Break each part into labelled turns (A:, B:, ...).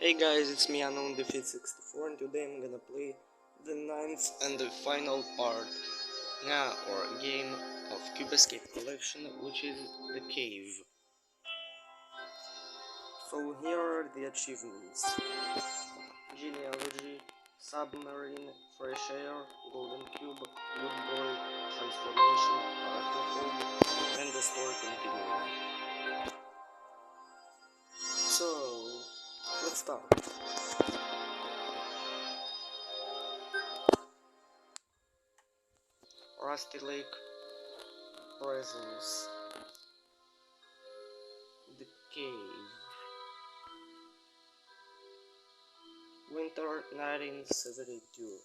A: Hey guys, it's me Unknown Defeat 64 and today I'm gonna play the ninth and the final part now or game of Cube Escape Collection, which is the cave. So here are the achievements: Genealogy, Submarine, Fresh Air, Golden Cube, Good Boy, Transformation, Arachnophobe, and the story continues. So let's start. Rusty Lake, Presence, the cave, Winter 1972.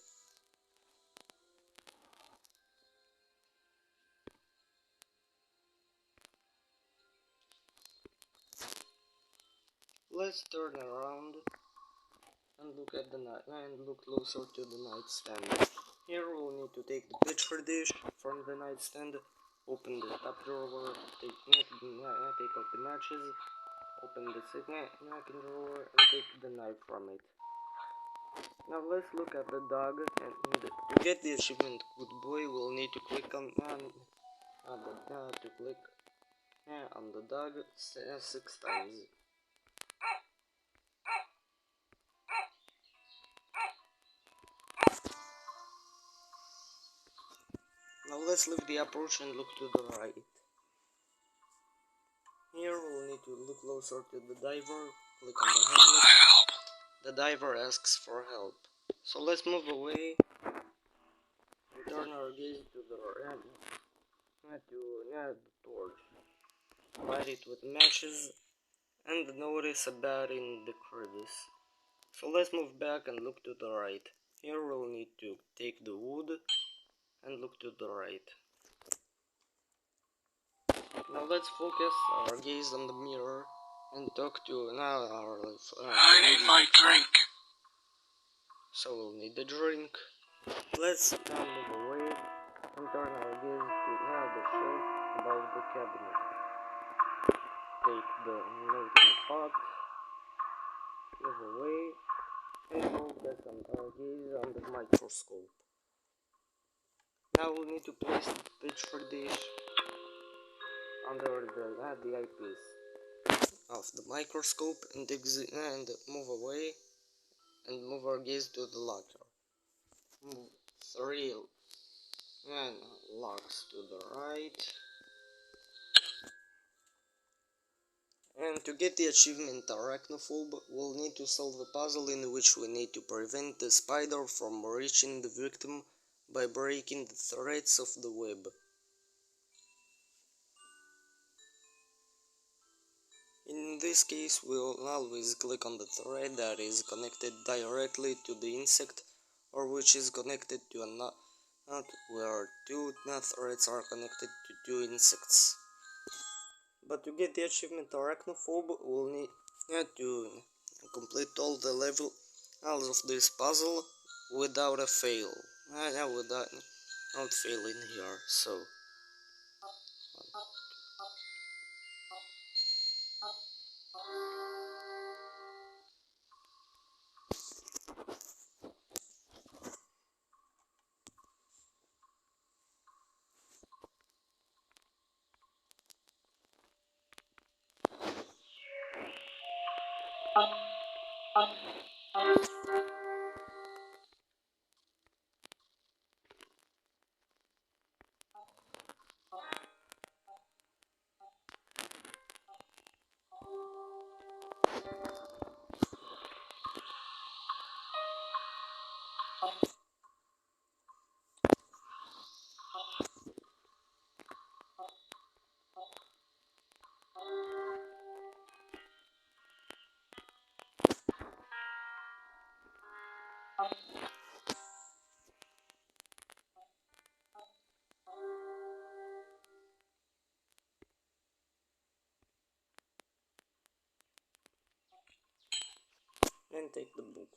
A: Let's turn around and look at the night and look closer to the nightstand. Here we'll need to take the petri dish from the nightstand, open the top drawer, take out the matches, open the second drawer, and take the knife from it. Now let's look at the dog, and to get the achievement Good Boy, we'll need to click on the dog 6 times. Now let's leave the approach and look to the right. Here we'll need to look closer to the diver, click on the helmet. The diver asks for help. So let's move away and turn our gaze to the torch. Light it with matches and notice a bat in the crevice. So let's move back and look to the right. Here we'll need to take the wood and look to the right. Now let's focus our gaze on the mirror and talk to
B: I need my drink.
A: So we'll need the drink. Let's now move away and turn our gaze to the shelf above the cabinet. Take the melting pot, move away, and focus on our gaze on the microscope. Now we need to place the petri dish under the eyepiece of the microscope and move away and move our gaze to the locker. Move 3 locks to the right. And to get the achievement Arachnophobe, we'll need to solve a puzzle in which we need to prevent the spider from reaching the victim by breaking the threads of the web. In this case, we'll always click on the thread that is connected directly to the insect or which is connected to a knot where two threads are connected to two insects. But to get the achievement Arachnophobe, we'll need to complete all the levels of this puzzle without a fail. Without failing here, so. And take the book.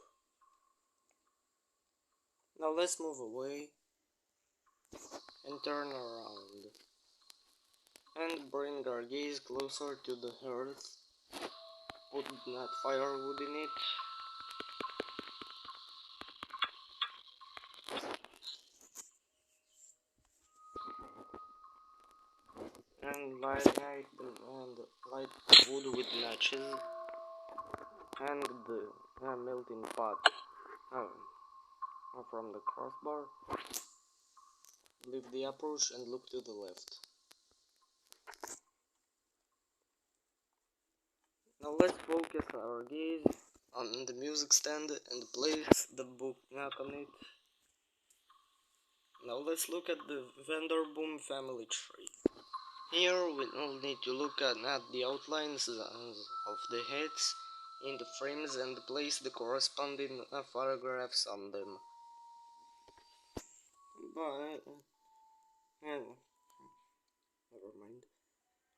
A: Now let's move away and turn around and bring our gaze closer to the hearth. Put that firewood in it light wood with matches and the melting pot from the crossbar. Leave the approach and look to the left. Now let's focus our gaze on the music stand and place the bookmark on it. Now let's look at the Vanderboom family tree. Here we will need to look at the outlines of the heads in the frames and place the corresponding photographs on them. But never mind.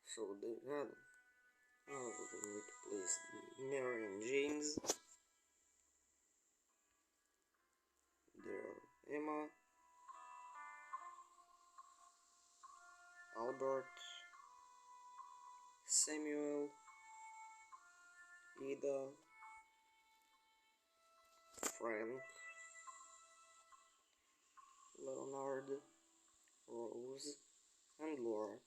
A: So we need to place Mary and James. There, Emma, Albert, Samuel, Ida, Frank, Leonard, Rose, and Laura.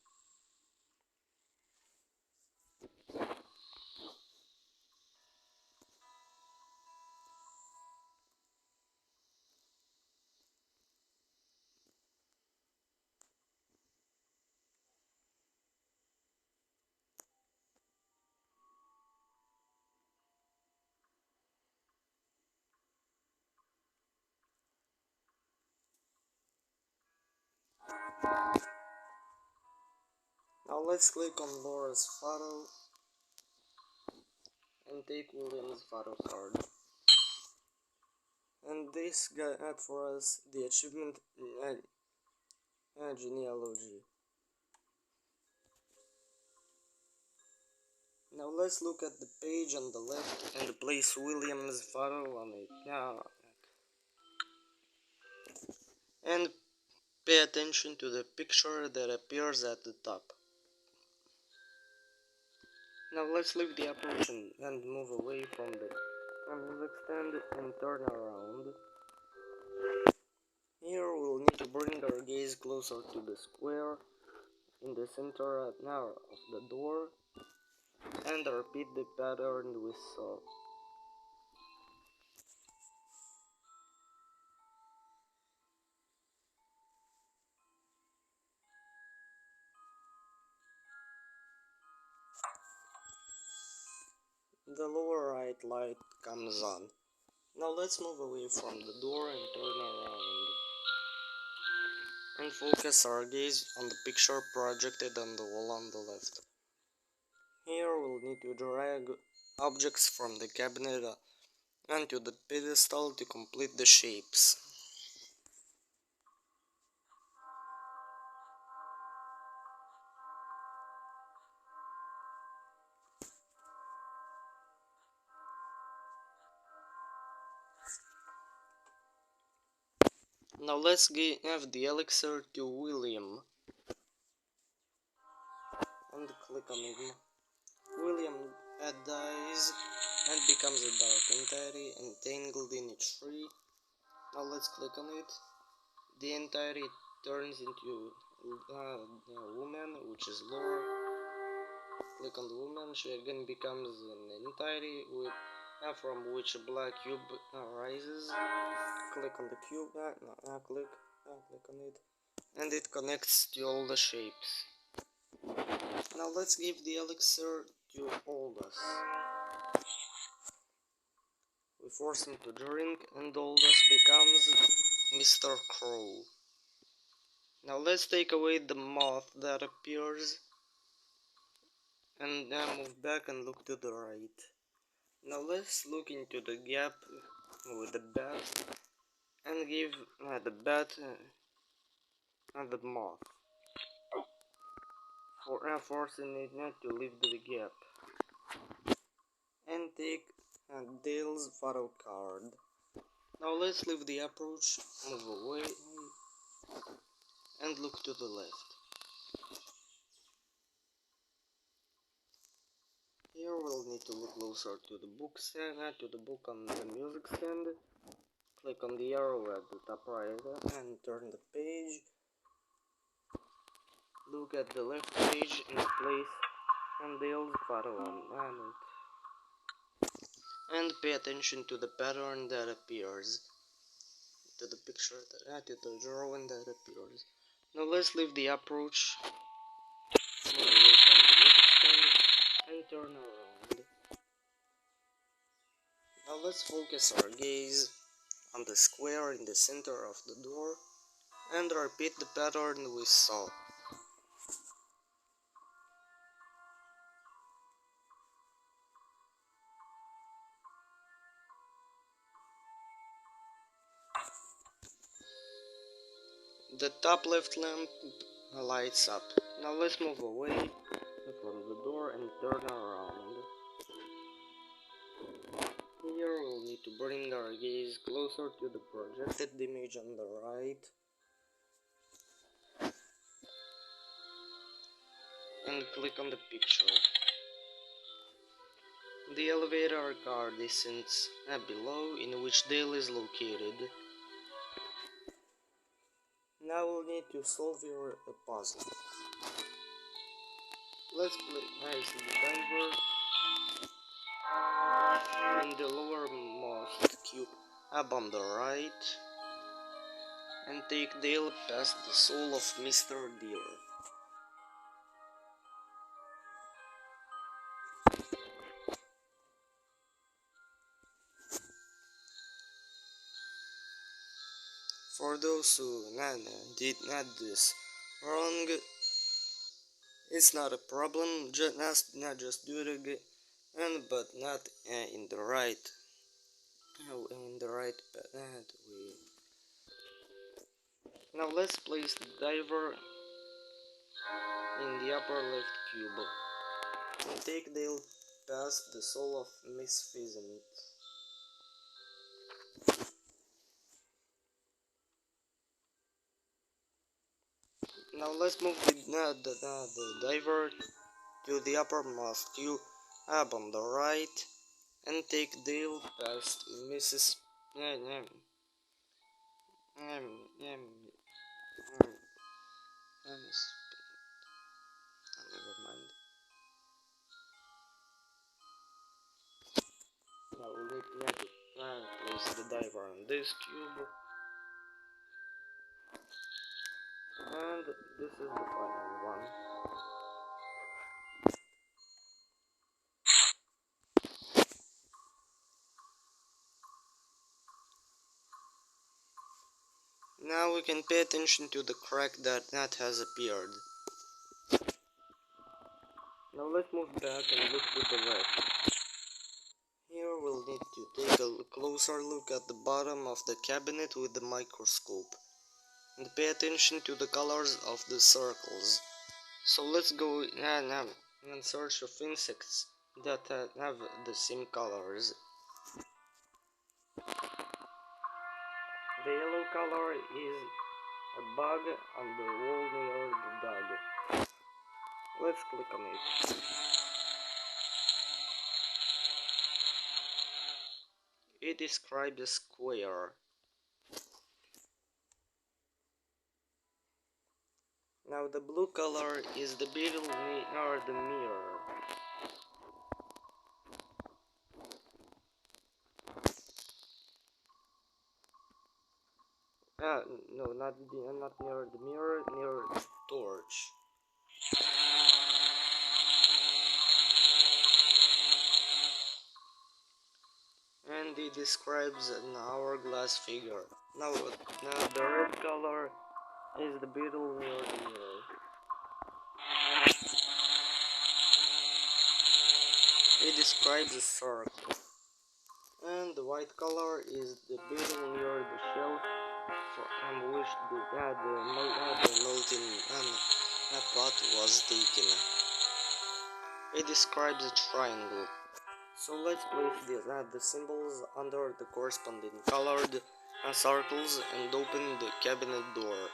A: Now let's click on Laura's photo and take William's photo card. And this got for us the achievement genealogy. Now let's look at the page on the left and place William's photo on it. And pay attention to the picture that appears at the top. Now let's leave the approach and move away from the music stand and turn around. Here we'll need to bring our gaze closer to the square in the center now of the door and repeat the pattern we saw. The lower right light comes on. Now let's move away from the door and turn around and focus our gaze on the picture projected on the wall on the left. Here we'll need to drag objects from the cabinet onto the pedestal to complete the shapes. Now let's give the elixir to William and click on him. William dies and becomes a dark entity entangled in a tree. Now let's click on it. The entity turns into a woman, which is Laura. Click on the woman. She again becomes an entity from which a black cube rises. Click on the cube. Click on it, and it connects to all the shapes. Now let's give the elixir to Aldous. We force him to drink, and Aldous becomes Mr. Crow. Now let's take away the moth that appears and then move back and look to the right. Now let's look into the gap with the bat and give the bat and the moth, forcing it not to leave the gap. And take Dale's photo card. Now let's leave the approach, move away, and look to the left. Here we'll need to look closer to the book stand, to the book on the music stand. Click on the arrow at the top right and turn the page. Look at the left page and place Handale's photo on it. And pay attention to the pattern that appears. To the picture to the drawing that appears. Now let's leave the approach away from the music stand and turn around. Now let's focus our gaze on the square in the center of the door and repeat the pattern we saw. The top left lamp lights up. Now let's move away from the door and turn around. Here we'll need to bring our gaze closer to the projected image on the right and click on the picture. The elevator car descends below, in which Dale is located. Now we'll need to solve your puzzle. Let's place the diver in the lowermost cube up on the right and take Dale past the soul of Mr. Deer. For those who did not this wrong, it's not a problem. Not just do it again, but not in the right way. Now let's place the diver in the upper left cube and take Dale past the soul of Miss Pheasant. Now let's move the diver to the uppermost cube up on the right and take Dale past Mrs. Never mind. Now we'll need to place the diver on this cube, and this is the final one. Now we can pay attention to the crack that has appeared. Now let's move back and look to the left. Here we'll need to take a closer look at the bottom of the cabinet with the microscope and pay attention to the colors of the circles. So let's go in search of insects that have the same colors. The yellow color is a bug on the wall near the dog. Let's click on it. It describes a square. Now the blue color is the beetle near the mirror. No, not near the mirror, near the torch. And it describes an hourglass figure. Now the red color is the beetle near the mirror. It describes a circle. And the white color is the beetle near the shelf from which the molten pot was taken. It describes a triangle. So let's place the symbols under the corresponding colored circles and open the cabinet door.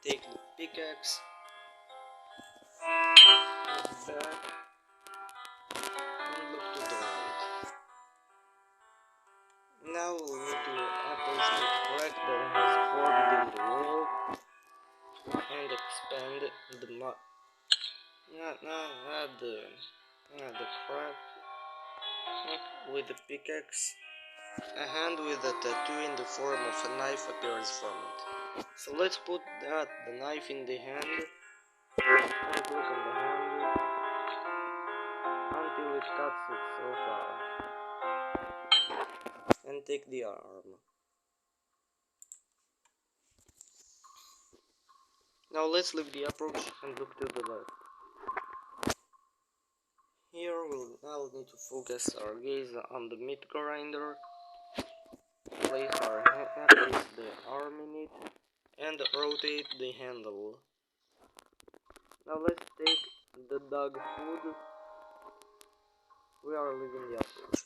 A: Take the pickaxe and Now we'll need to place the crack that has formed in the wall and expand the the crack with the pickaxe. A hand with a tattoo in the form of a knife appears from it. So let's put the knife in the hand and click on the hand until it cuts itself off. And take the arm. Now let's leave the approach and look to the left. Here we'll now need to focus our gaze on the meat grinder. Place the arm in it and rotate the handle. Now let's take the dog food. We are leaving the approach.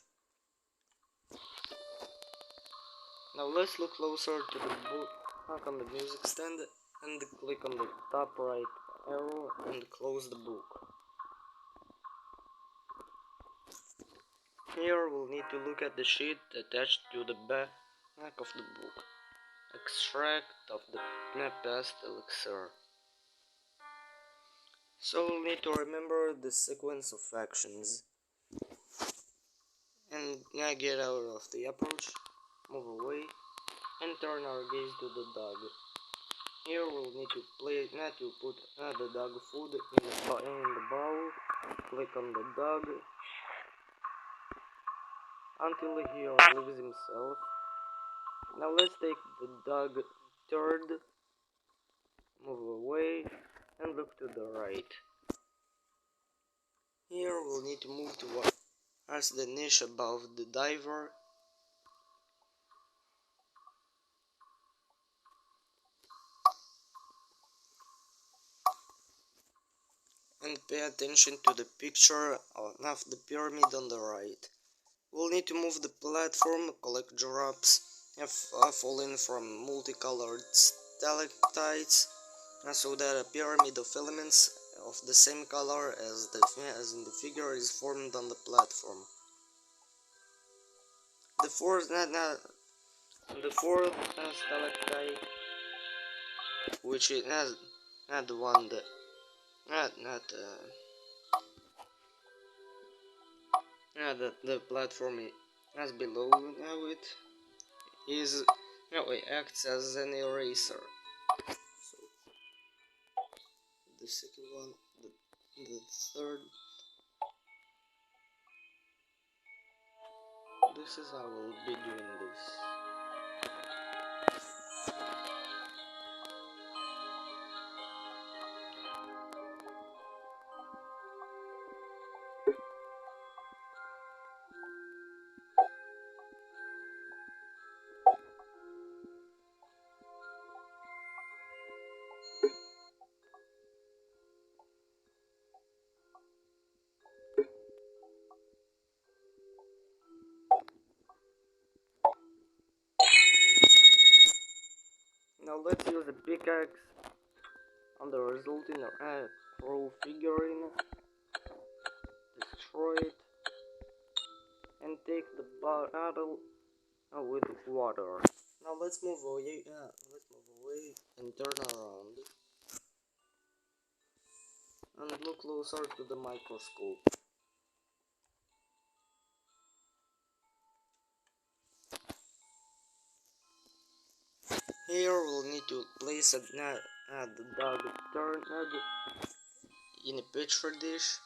A: Now let's look closer to the book. Click on the music stand and click on the top right arrow and close the book. Here we'll need to look at the sheet attached to the back of the book. Extract of the past elixir. So we'll need to remember the sequence of actions. And now get out of the approach, move away, and turn our gaze to the dog. Here we'll need to put the dog food in the bowl. Click on the dog until he relieves himself. Now let's take the dog third, move away, and look to the right. Here we'll need to move towards the niche above the diver. And pay attention to the picture of the pyramid on the right. We'll need to move the platform, collect drops fallen from multicolored stalactites, so that a pyramid of elements of the same color as in the figure is formed on the platform. The fourth stalactite, which is not the one that the platform as below now it acts as an eraser. So the second one, the third. This is how we'll be doing this. Now let's use a pickaxe on the resulting row figurine, destroy it, and take the bottle with water. Now let's move away. And turn around and look closer to the microscope. Here we'll need to place the dog turned in a petri dish.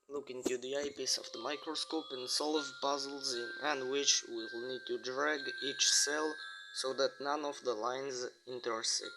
A: Look into the eyepiece of the microscope and solve puzzles in which we'll need to drag each cell so that none of the lines intersect.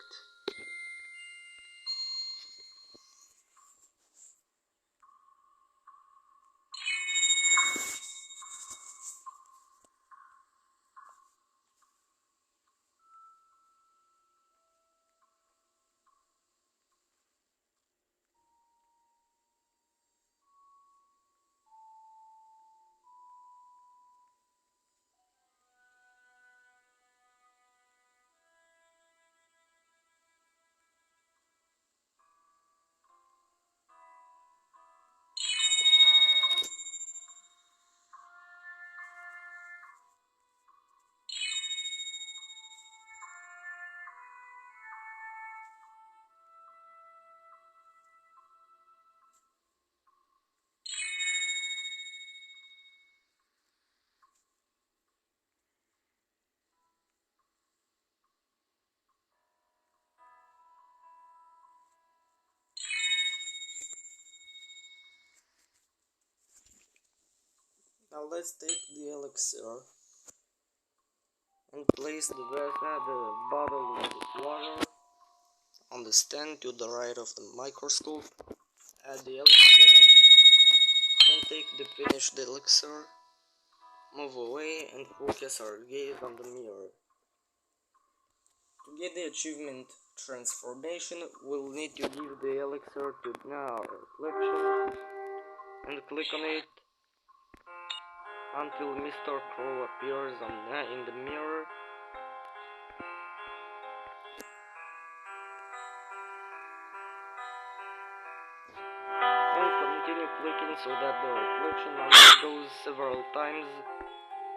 A: Now let's take the elixir and place the bottle with water on the stand to the right of the microscope. Add the elixir and take the finished elixir. Move away and focus our gaze on the mirror. To get the achievement transformation, we'll need to give the elixir to our reflection and click on it until Mr. Crow appears in the mirror. And continue clicking so that the reflection undergoes several times.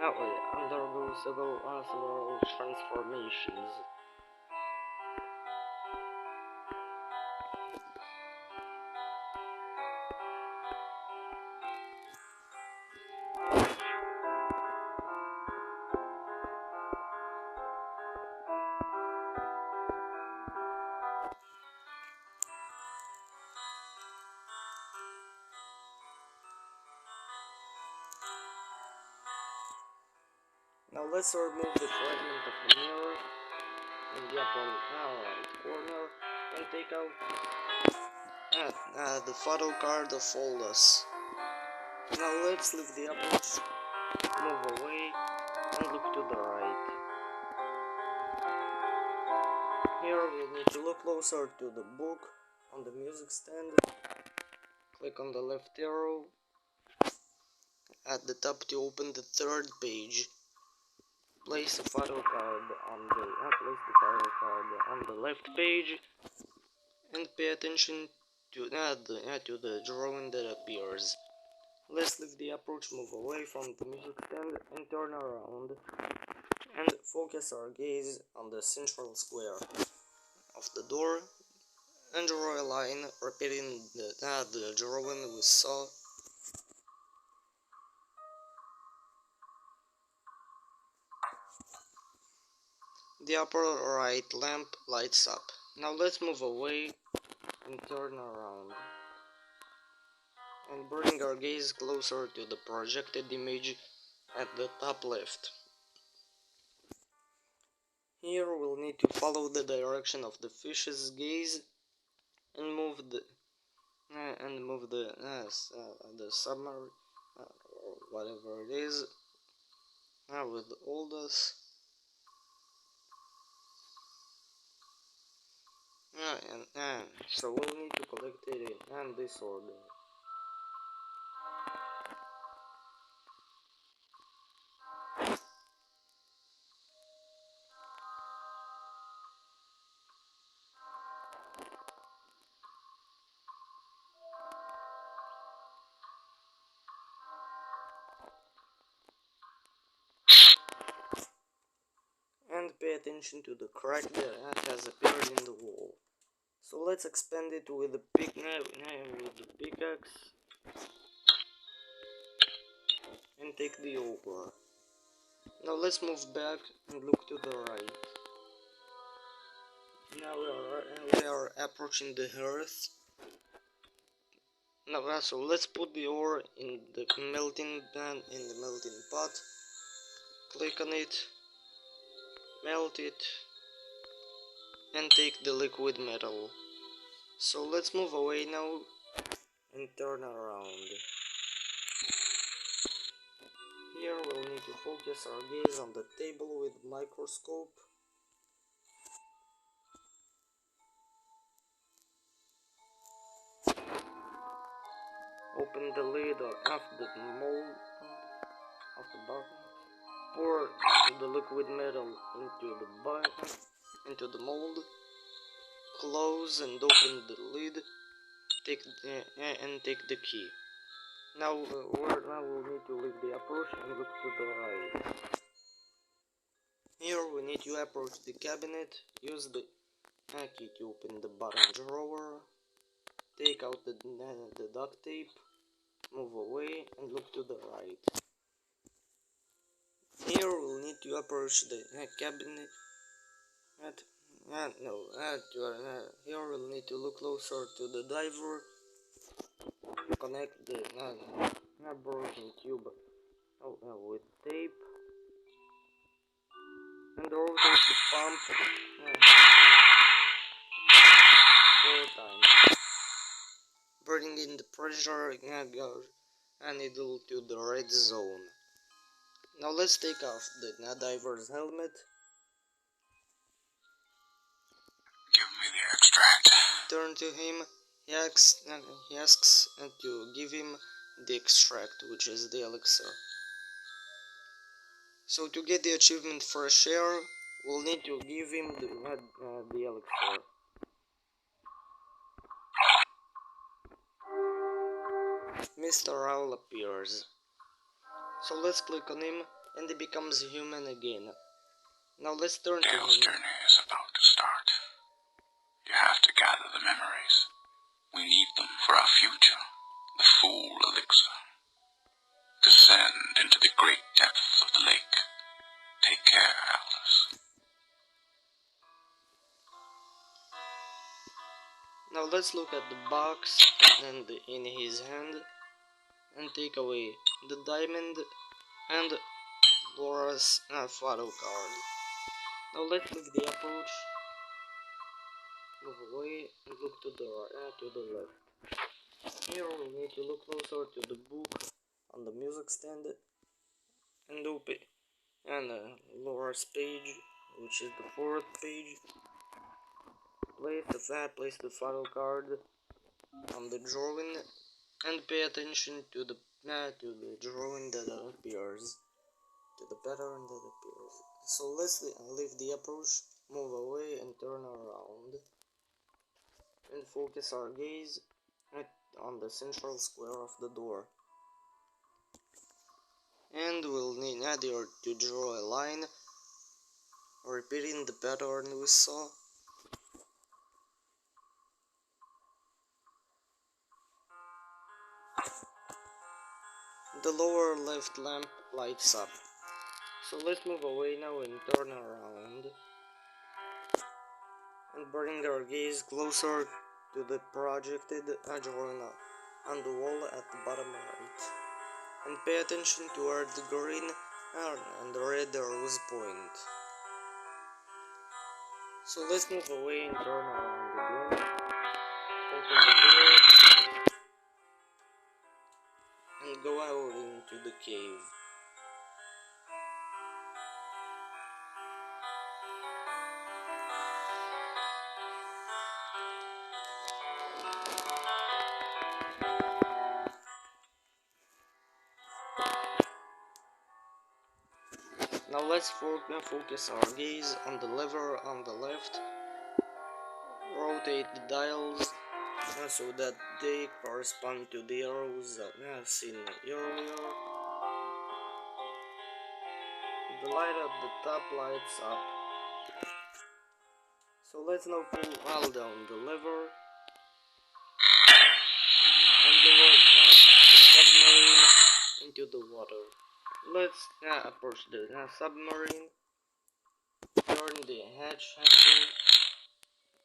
A: Undergoes several transformations. Now let's remove the fragment of the mirror in the upper right corner and take out the photo card of Aldous. Now let's leave the approach, move away and look to the right. Here we'll need to look closer to the book on the music stand. Click on the left arrow at the top to open the third page. Place the photo card on the left page and pay attention to the drawing that appears. Let's leave the approach, move away from the music stand and turn around and focus our gaze on the central square of the door and draw a line repeating the drawing we saw. The upper right lamp lights up. Now let's move away and turn around and bring our gaze closer to the projected image at the top left. Here we'll need to follow the direction of the fish's gaze and move the submarine or whatever it is with Aldous. So we'll need to collect it in this order. And pay attention to the crack that has appeared in the wall. So let's expand it with the pickaxe and take the over. Now let's move back and look to the right. Now we are approaching the earth. Now so let's put the ore in the melting pot. Click on it, melt it, and take the liquid metal. So let's move away now and turn around. Here we'll need to focus our gaze on the table with microscope. Open the lid of the mold of the bottom. Pour the liquid metal into the mold. Close and open the lid. Take the key. Now we'll need to leave the approach and look to the right. Here we need to approach the cabinet. Use the key to open the bottom drawer. Take out the duct tape. Move away and look to the right. Here we'll need to approach the cabinet. Here we'll need to look closer to the diver. Connect the broken tube with tape and rotate the pump 4 times, bringing in the pressure and needle to the red zone. Now let's take off the diver's helmet.
B: Give me the extract.
A: Turn to him. He asks to give him the extract, which is the elixir. So to get the achievement Fresh Air, we'll need to give him the elixir. Mr. Owl appears. So let's click on him and he becomes human again. Now let's turn to
B: Dale's
A: him.
B: journey is about to start. You have to gather the memories. We need them for our future. The full elixir. Descend into the great depths of the lake. Take care, Alice.
A: Now let's look at the box and in his hand and take away the diamond and Laura's photo card. Now let's leave the approach, move away and look to the left. Here we need to look closer to the book on the music stand and open Laura's page, which is the 4th page. Place the photo card on the drawing and pay attention to the drawing that appears, to the pattern that appears. So let's leave the approach, move away and turn around and focus our gaze on the central square of the door. And we'll need Nadir to draw a line, repeating the pattern we saw. The lower left lamp lights up. So let's move away now and turn around and bring our gaze closer to the projected drawing on the wall at the bottom right. And pay attention to where the green and the red arrows point. So let's move away and turn around again. Open the door and go out into the cave. Now let's focus our gaze on the lever on the left. Rotate the dials so that they correspond to the arrows seen earlier. The light at the top lights up. So let's now pull down the lever and lower the submarine into the water. Let's approach the submarine, turn the hatch handle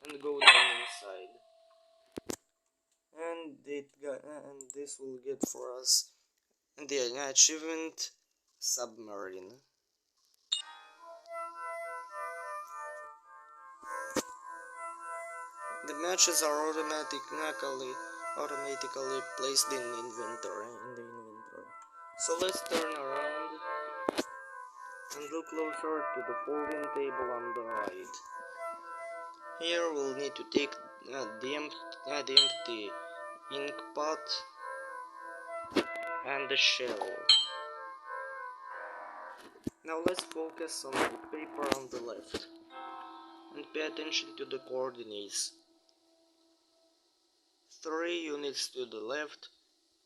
A: and go down inside. And this will get for us the achievement Submarine. The matches are automatically placed in the inventory. So let's turn around and look closer to the folding table on the right. Here we'll need to take the empty ink pot and the shell. Now let's focus on the paper on the left and pay attention to the coordinates. 3 units to the left,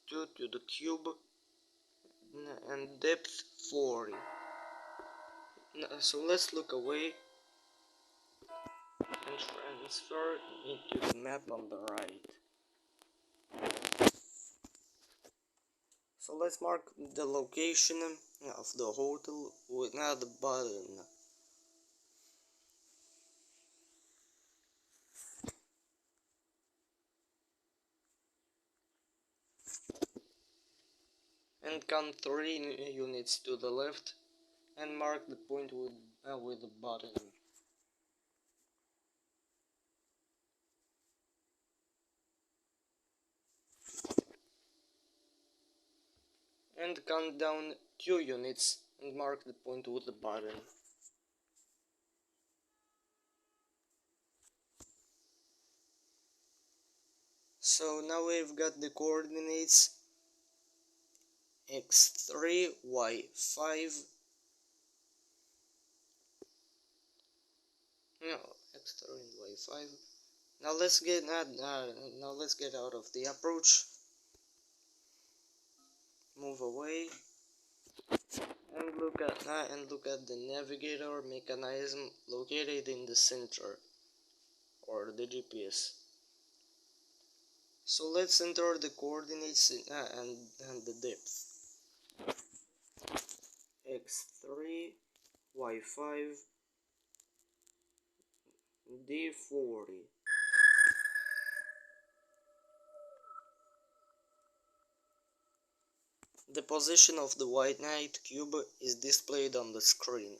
A: 2 to the cube, and depth 40. So let's look away and transfer into the map on the right. So let's mark the location of the hotel with the button. and count 3 units to the left and mark the point with the button. And count down 2 units and mark the point with the button. So now we've got the coordinates x3, y5, no, x3 and y5. Now let's get out of the approach, move away, and look at the navigator mechanism located in the center, or the GPS. So let's enter the coordinates and the depth. x3, y5, d40. The position of the white knight cube is displayed on the screen.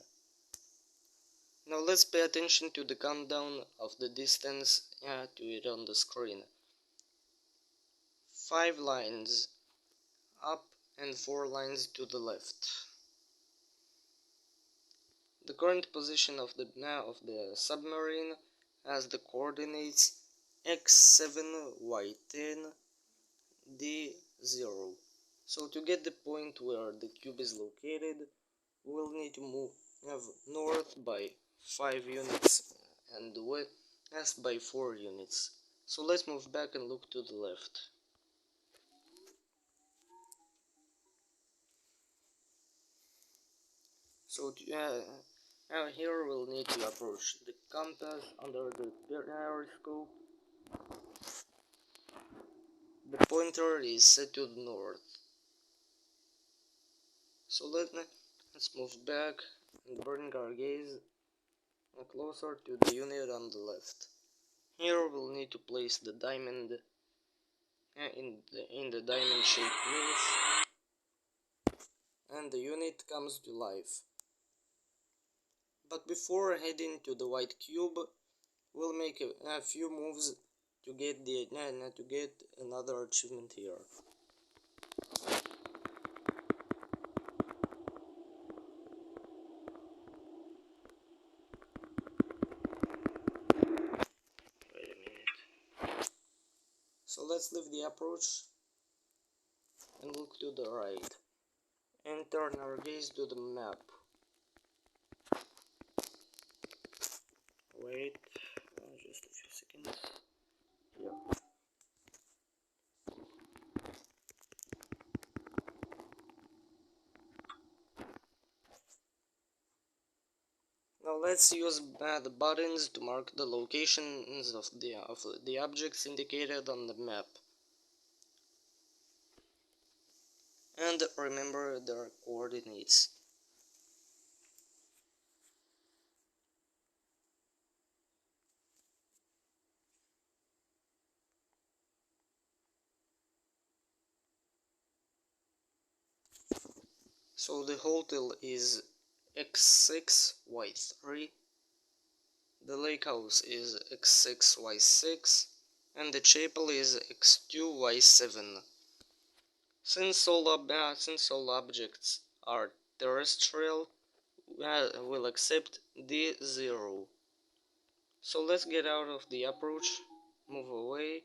A: Now let's pay attention to the countdown of the distance to it on the screen. 5 lines up and 4 lines to the left. The current position of the submarine has the coordinates x7, y10, d0. So to get the point where the cube is located, we'll need to move north by 5 units and west by 4 units. So let's move back and look to the left. So now here we'll need to approach the compass under the periscope. The pointer is set to the north. So let's move back and bring our gaze closer to the unit on the left. Here we'll need to place the diamond in the diamond shaped niche, and the unit comes to life. But before heading to the white cube, we'll make a few moves to get another achievement here. Wait a minute. So let's leave the approach and look to the right and turn our gaze to the map. Wait, just a few seconds. Yeah. Now let's use the buttons to mark the locations of the objects indicated on the map. And remember their coordinates. So the hotel is x6, y3, the lake house is x6, y6, and the chapel is x2, y7. Since all objects are terrestrial, we'll accept d0. So let's get out of the approach, move away,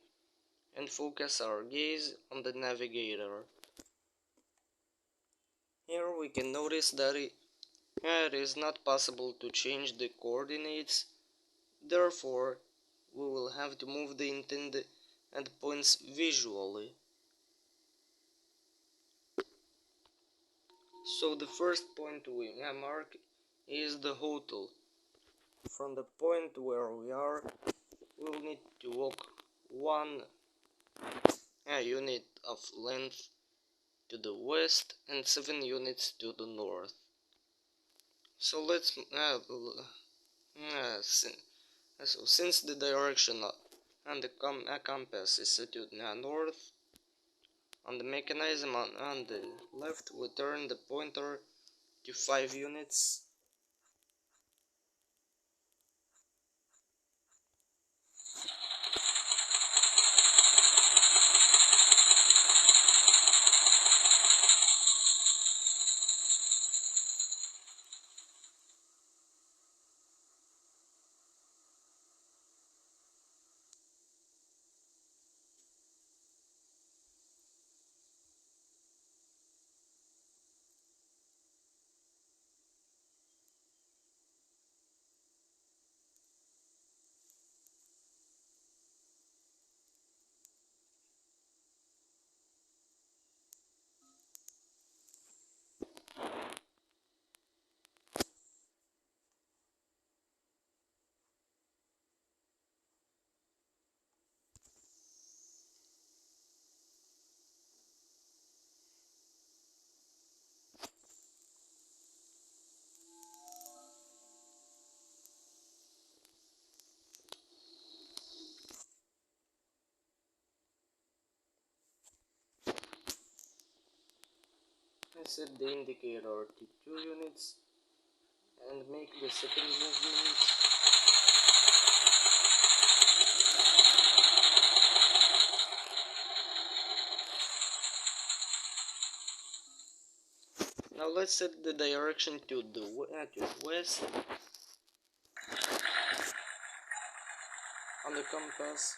A: and focus our gaze on the navigator. Here we can notice that it is not possible to change the coordinates, therefore we will have to move the intended endpoints visually. So the first point we mark is the hotel. From the point where we are, we'll need to walk 1 unit of length to the west and 7 units to the north. So let's since the direction and the compass is set to north, On the mechanism on the left, we turn the pointer to 5 units. I set the indicator to 2 units and make the second movement. Now let's set the direction to the west on the compass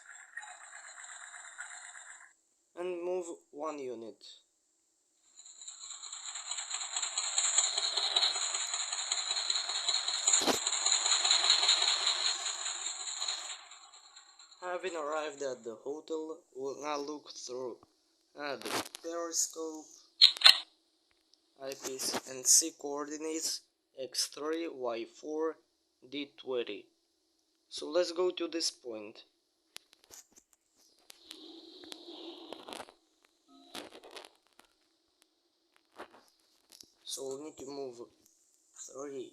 A: and move 1 unit. Having arrived at the hotel, we'll now look through the periscope, eyepiece, and see coordinates x3, y4, d20. So let's go to this point. So we'll need to move 3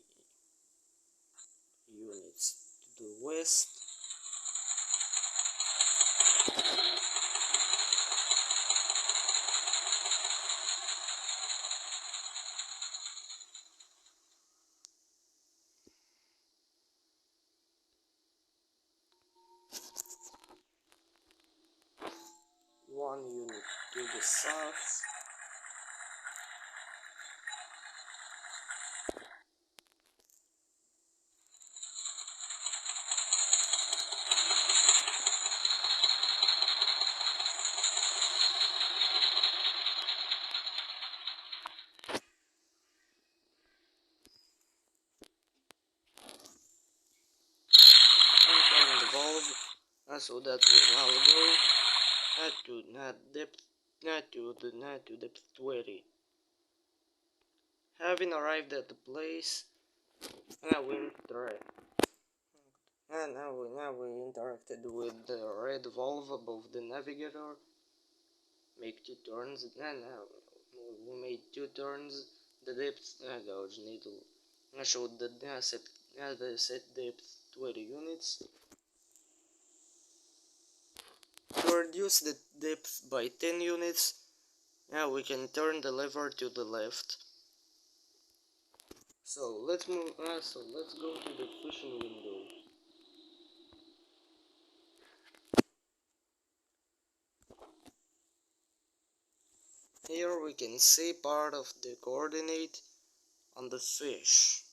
A: units to the west. One unit to the south. So that will now go not to depth 20. Having arrived at the place, now we interacted with the red valve above the navigator. Make 2 turns, and now we made 2 turns. The depth gauge needle showed the set depth 20 units. To reduce the depth by 10 units, now we can turn the lever to the left. So let's go to the fishing window. Here we can see part of the coordinate on the fish.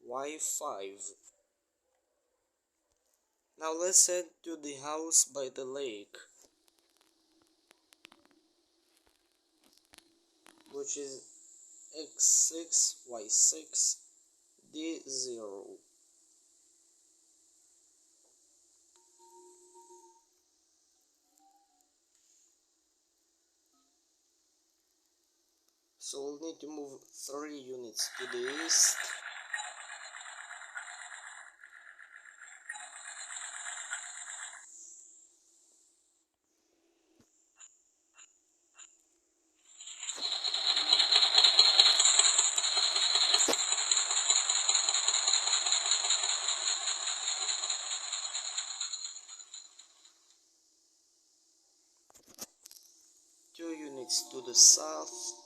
A: Y5. Now let's head to the house by the lake, which is X6, Y6, D0. So we'll need to move 3 units to the east. units to the south.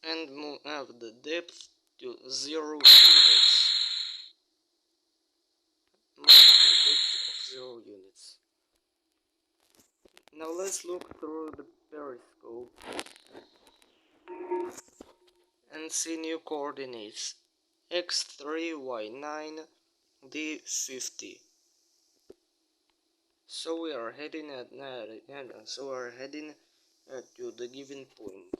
A: And move the depth to 0 units. Move the depth of 0 units. Now let's look through the periscope and see new coordinates: x3, y9, d50. So we are heading to the given point.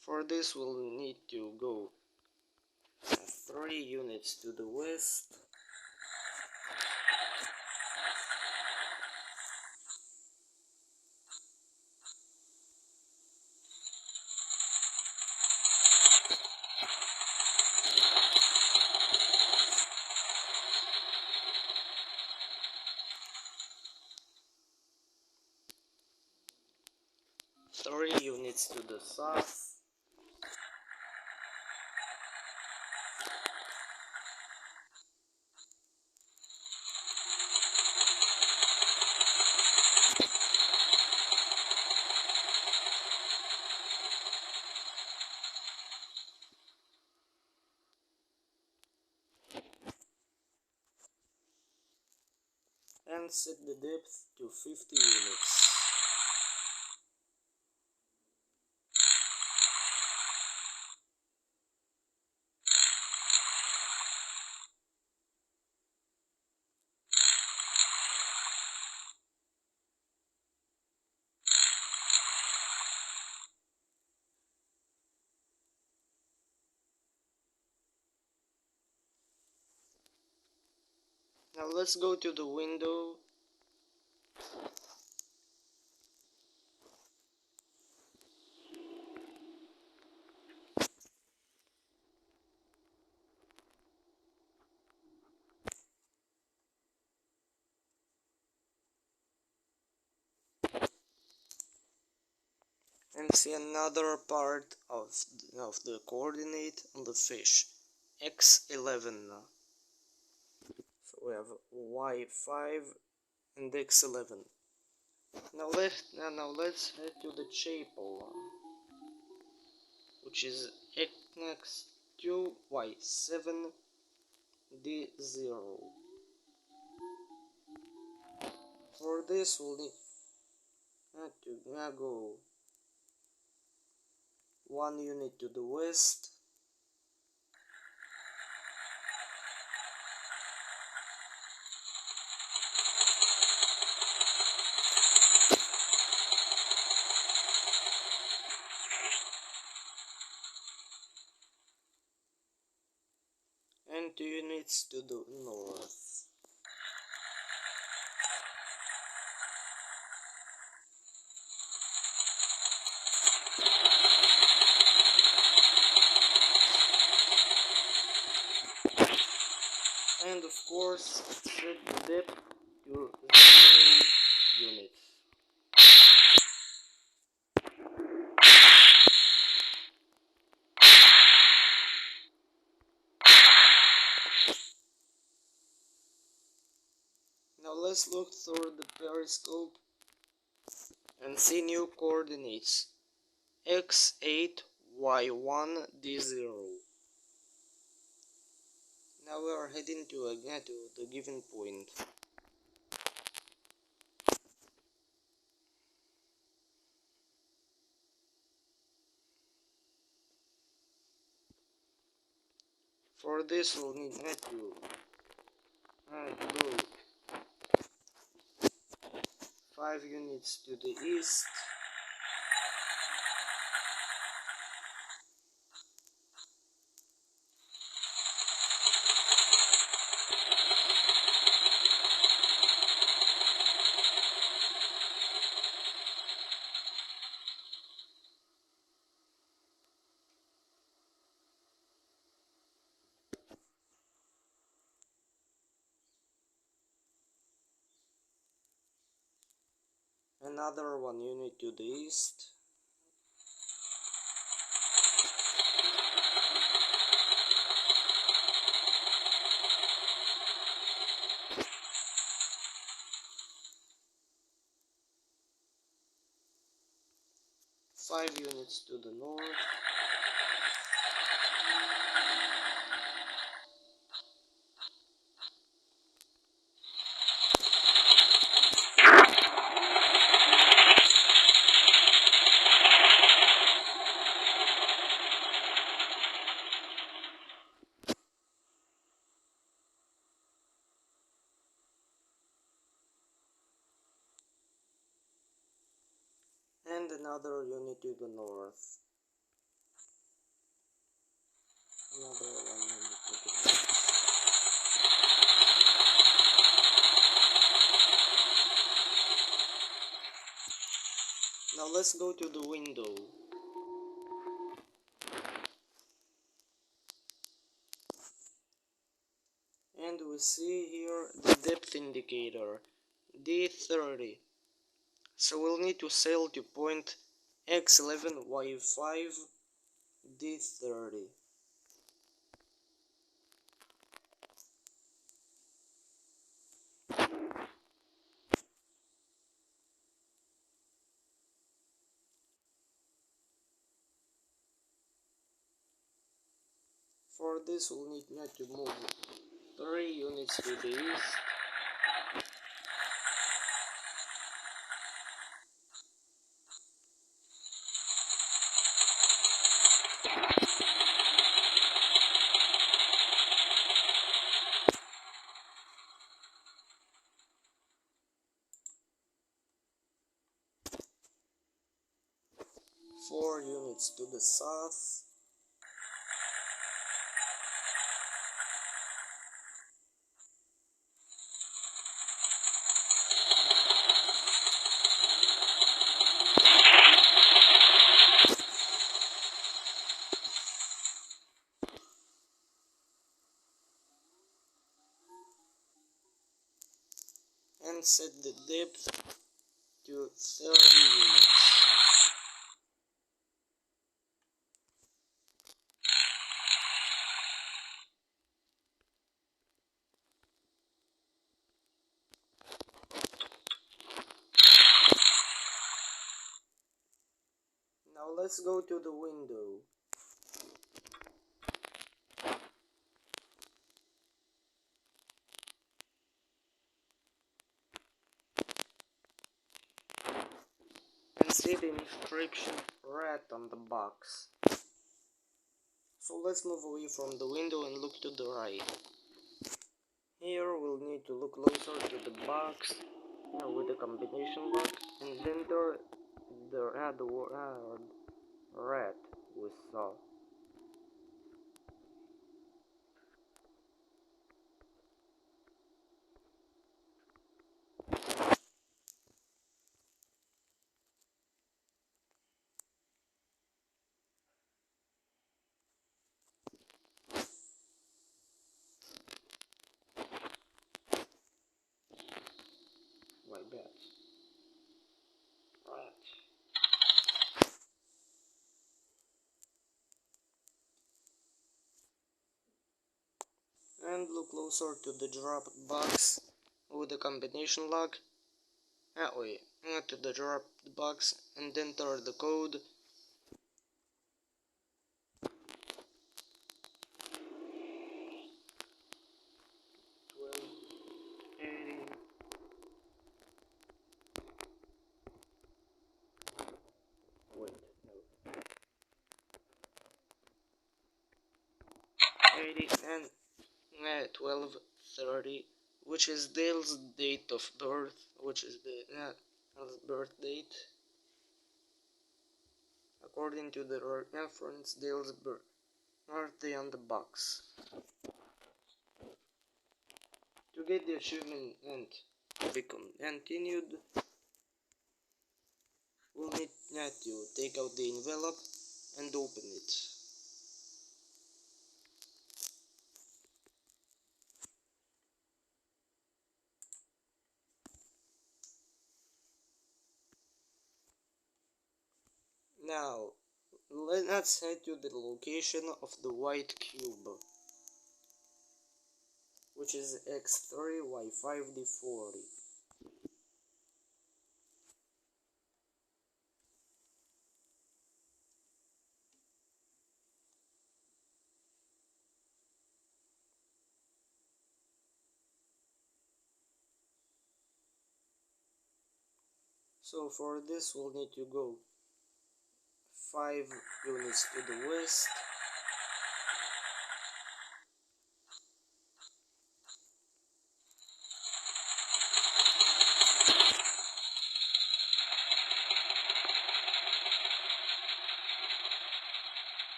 A: For this we'll need to go 3 units to the west, three units to the south, and set the depth to 50 units. Now let's go to the window and see another part of the coordinate on the fish, x11. So we have y5 and x11. Now let's head to the chapel, which is x2, y7, d0. For this we'll need to go 1 unit to the west, and 2 units to the north. And of course, set the depth to 0 units. Now let's look through the periscope and see new coordinates: x8, y1, d0. Now we are heading to the given point. For this we'll need to go 5 units to the east, another 1 unit to the east. Five units to the north. And another unit to the north. Another 1 unit to the north. Now let's go to the window. And we see here the depth indicator, D30. So we'll need to sail to point X11Y5, D30. For this we'll need to move 3 units to the east. Four units to the south. And set the depth to 30 units. Now let's go to the window. And see the inscription red on the box. So let's move away from the window and look to the right. Here we'll need to look closer to the box with the combination lock and enter the word red we saw. Like that. Right. And look closer to the drop box with the combination lock. To the drop box and enter the code. Wait, no. 80 and 1230, which is Dale's date of birth, which is the birth date. According to the reference, Dale's birthday on the box. To get the achievement and be continued, we'll need to take out the envelope and open it. let's head to the location of the white cube, which is X3Y5D40. So for this we'll need to go 5 units to the west,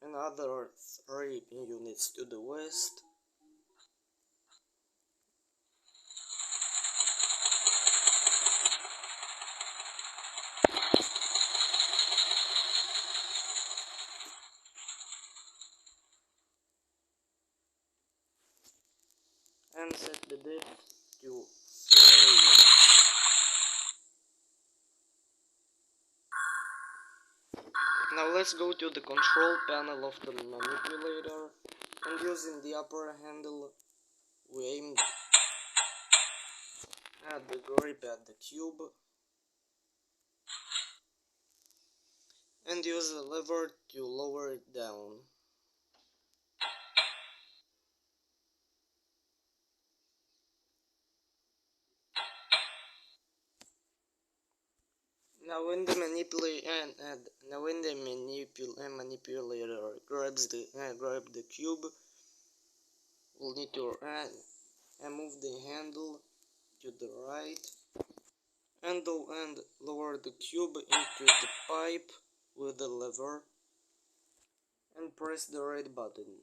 A: another 3 units to the west, and set the depth to 4 units. Now let's go to the control panel of the manipulator, and using the upper handle we aim at the grip at the cube and use the lever to lower it down. Now when the manipulator grabs the cube, we'll need to move the handle to the right and lower the cube into the pipe with the lever and press the red button.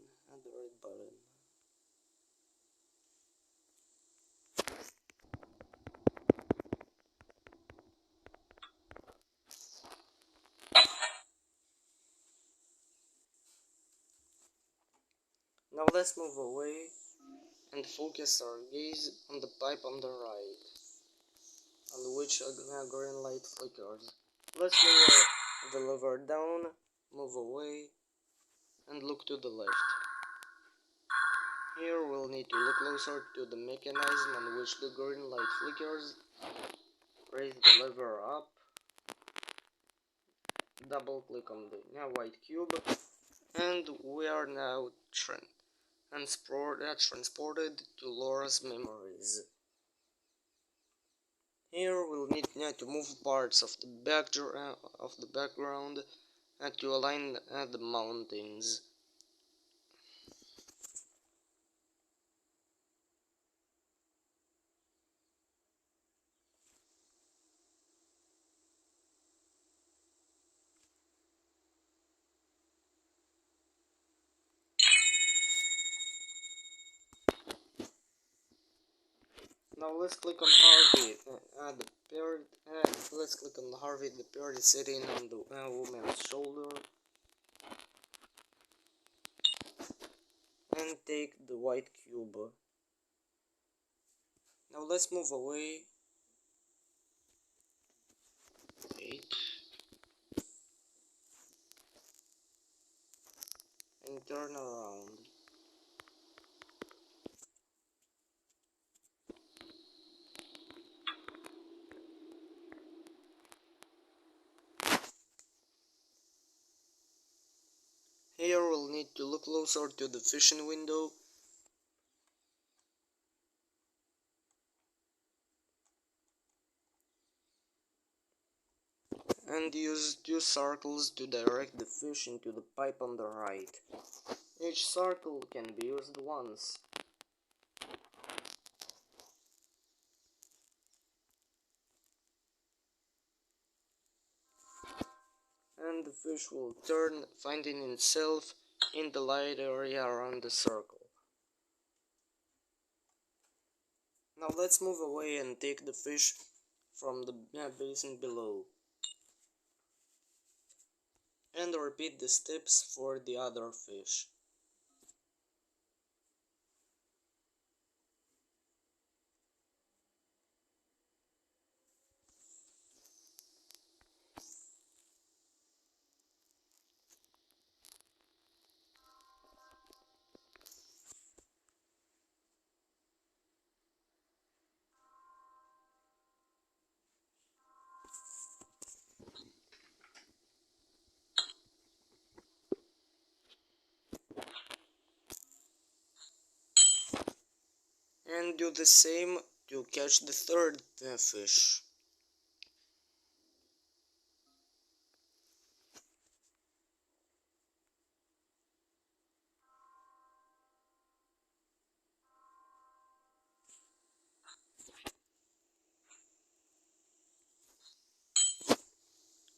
A: Now let's move away and focus our gaze on the pipe on the right, on which a green light flickers. Let's lower the lever down, move away, and look to the left. Here we'll need to look closer to the mechanism on which the green light flickers. Raise the lever up, double click on the white cube, and we are now transported to Laura's memories. Here we'll need to move parts of the background to align the mountains. Now let's click on Harvey. Let's click on Harvey, the parrot sitting on the woman's shoulder, and take the white cube. Now let's move away. Wait. And turn around. Here we'll need to look closer to the fishing window and use 2 circles to direct the fish into the pipe on the right. Each circle can be used once. And the fish will turn, finding itself in the light area around the circle. Now let's move away and take the fish from the basin below. and repeat the steps for the other fish. And do the same to catch the third fish.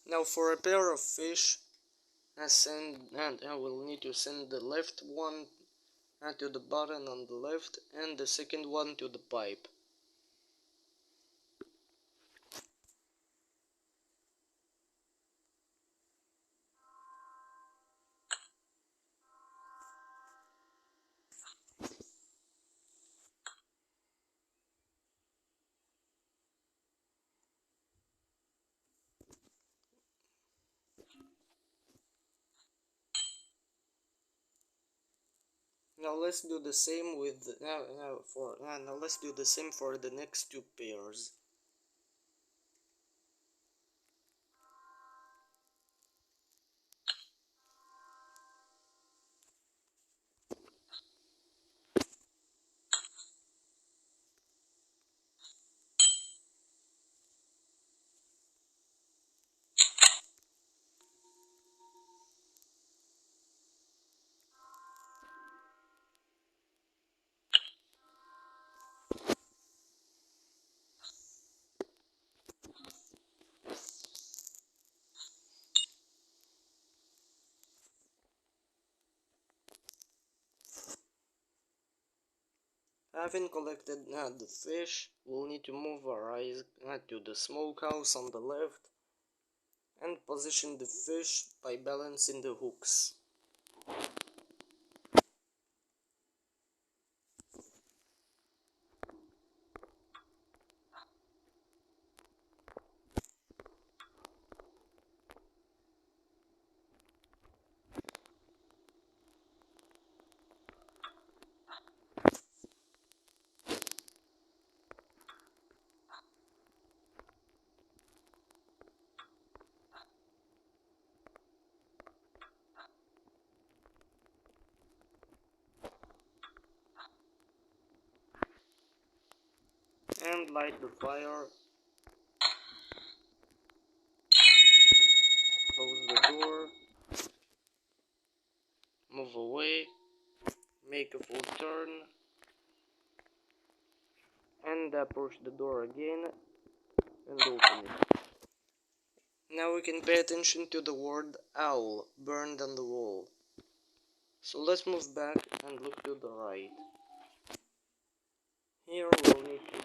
A: Now for a pair of fish, I will need to send the left one to the button on the left and the second one to the pipe. Now let's do the same with now let's do the same for the next two pairs. Having collected the fish, we'll need to move our eyes to the smokehouse on the left and position the fish by balancing the hooks. And light the fire. Close the door. Move away. Make a full turn. And approach the door again and open it. Now we can pay attention to the word owl burned on the wall. So let's move back and look to the right. Here we'll need to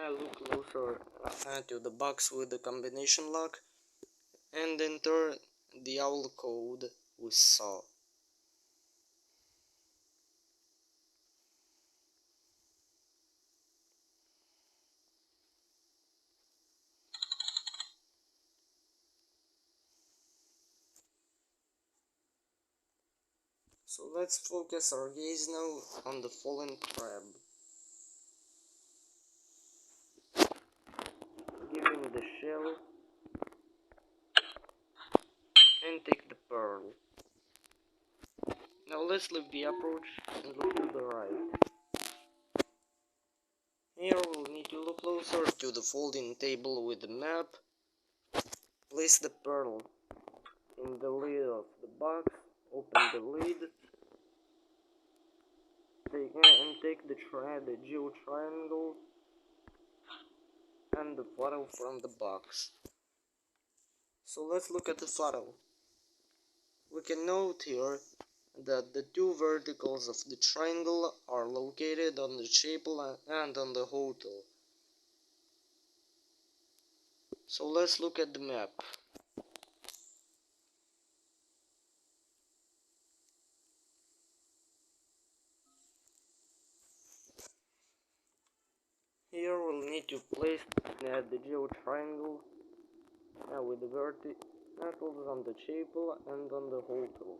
A: look closer to the box with the combination lock and enter the owl code we saw. So let's focus our gaze now on the fallen crab. Give him the shell and take the pearl. Now let's leave the approach and look to the right. Here we'll need to look closer to the folding table with the map. Place the pearl in the lid of the box, open the lid, take the geo triangle and the photo from the box. So let's look at the photo. We can note here that the two verticals of the triangle are located on the chapel and on the hotel. So let's look at the map. Here we'll need to place the geo triangle with the verticals on the chapel and on the hotel.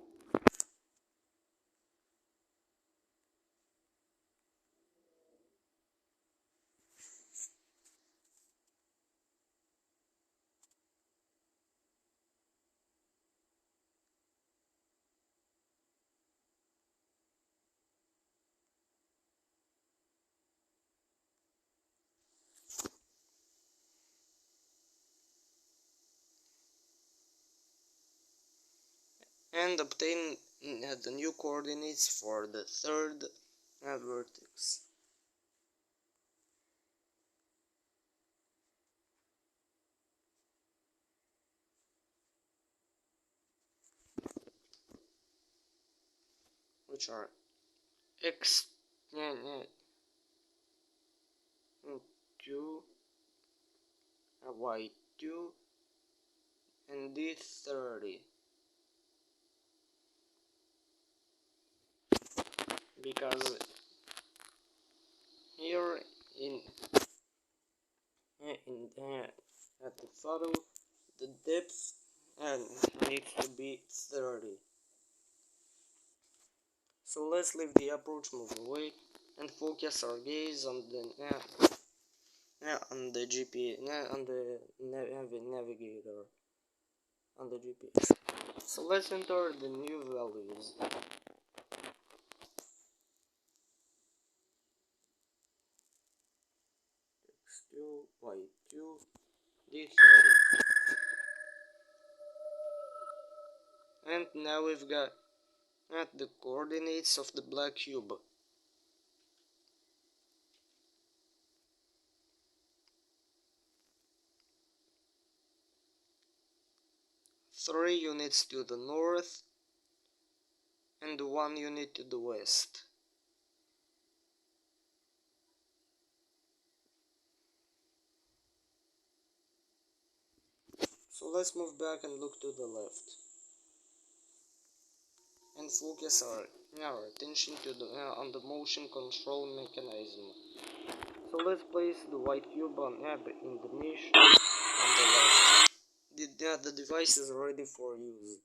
A: And obtain the new coordinates for the third vertex. Which are x 2, y2, and d30. Because here in at the photo, the depth needs to be 30. So let's leave the approach, move away, and focus our gaze on the GPS, on the navigator, on the GPS. So let's enter the new values. X2, Y2, D30. And now we've got the coordinates of the black cube. 3 units to the north and 1 unit to the west. So let's move back and look to the left and focus our attention to the on the motion control mechanism. So let's place the white cube in the niche on the left. The device is ready for use.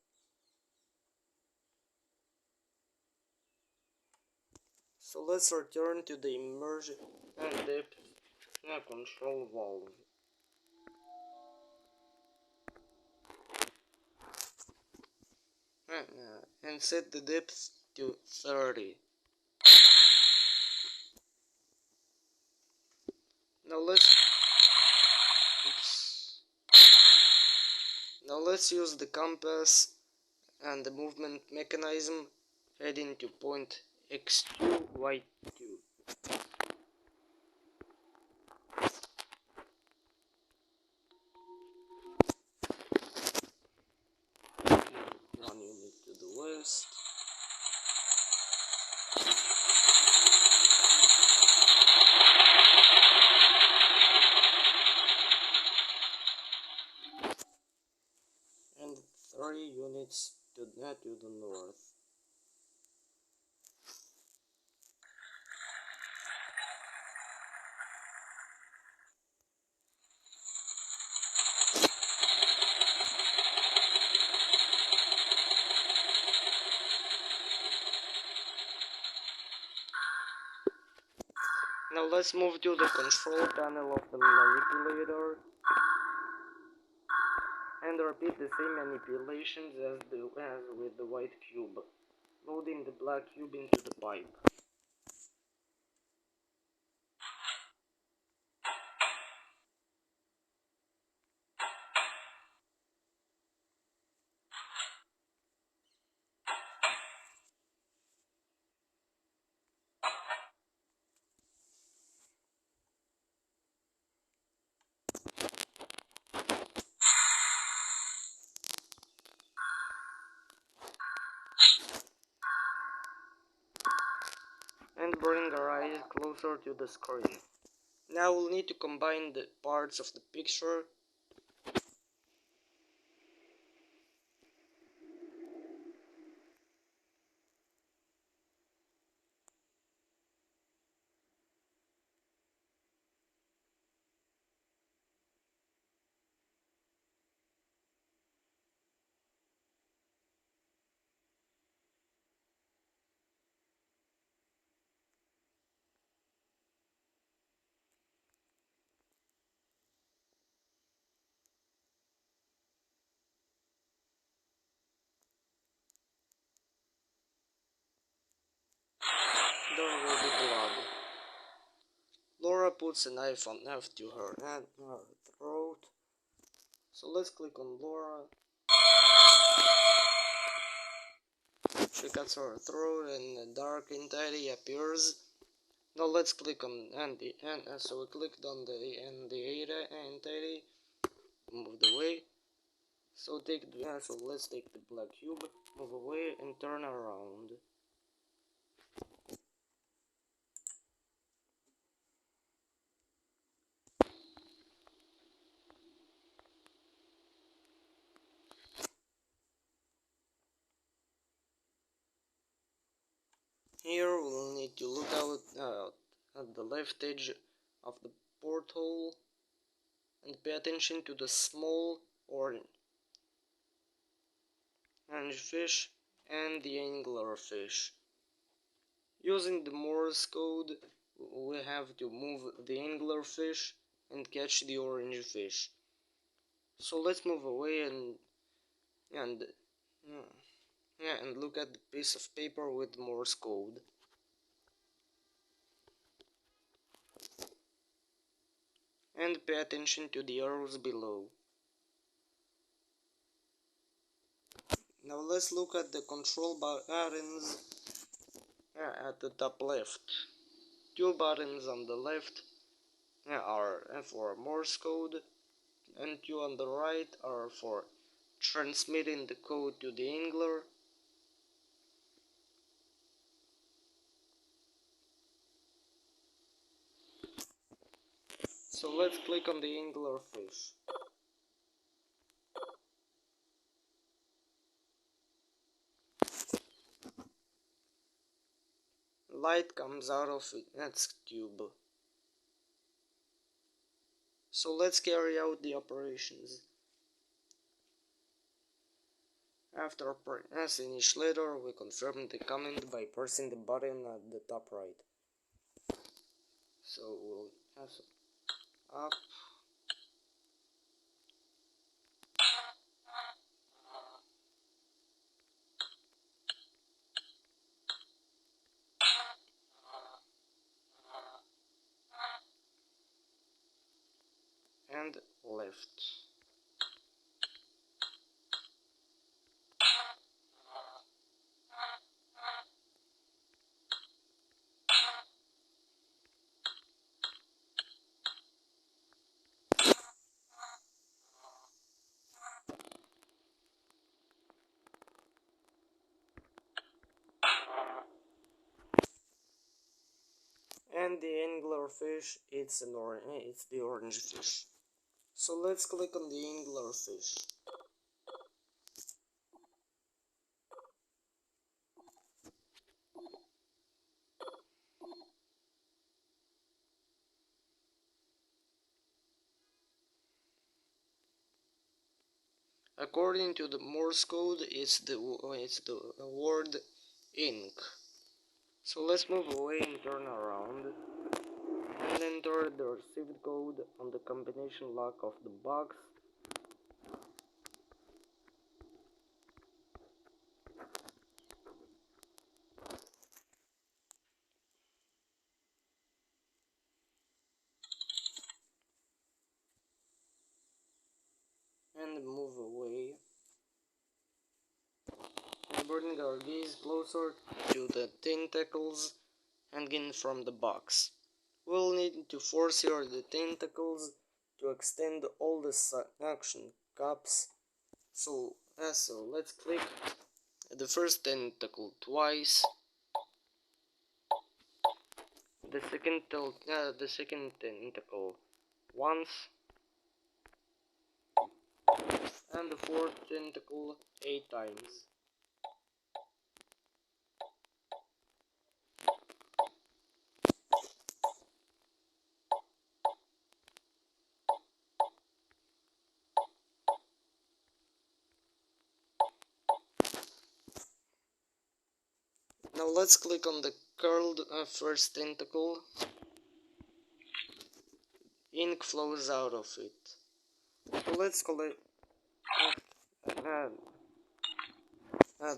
A: So let's return to the immersion and depth control valve. And set the depth to 30. Now let's use the compass and the movement mechanism heading to point X2, Y2. One unit to the west. And 3 units to the north. Now let's move to the control panel of the manipulator and repeat the same manipulations as with the white cube, loading the black cube into the pipe. And bring our eyes closer to the screen. Now we'll need to combine the parts of the picture there will be blood. Laura puts a knife to her throat. So let's click on Laura. She cuts her throat and a dark entity appears. Now let's click on Andy, and so we clicked on the entity, moved away. So let's take the black cube, move away, and turn around. Here we'll need to look out at the left edge of the porthole and pay attention to the small orange fish and the anglerfish. Using the Morse code, we have to move the anglerfish and catch the orange fish. So let's move away and look at the piece of paper with Morse code. And pay attention to the arrows below. Now let's look at the control buttons at the top left. Two buttons on the left are for Morse code, and two on the right are for transmitting the code to the angler. So let's click on the anglerfish. Light comes out of its tube. So let's carry out the operations. After pressing each letter, we confirm the command by pressing the button at the top right. So we'll press up, and left. And the anglerfish, it's the orange fish. So let's click on the anglerfish. According to the Morse code, it's the word ink. So let's move away and turn around and enter the received code on the combination lock of the box. And move away. And bring our gaze closer to the tentacles hanging from the box. We'll need to force here the tentacles to extend all the suction cups. So let's click the first tentacle twice, the second tentacle once, and the fourth tentacle 8 times. Now let's click on the curled first tentacle. Ink flows out of it. So let's collect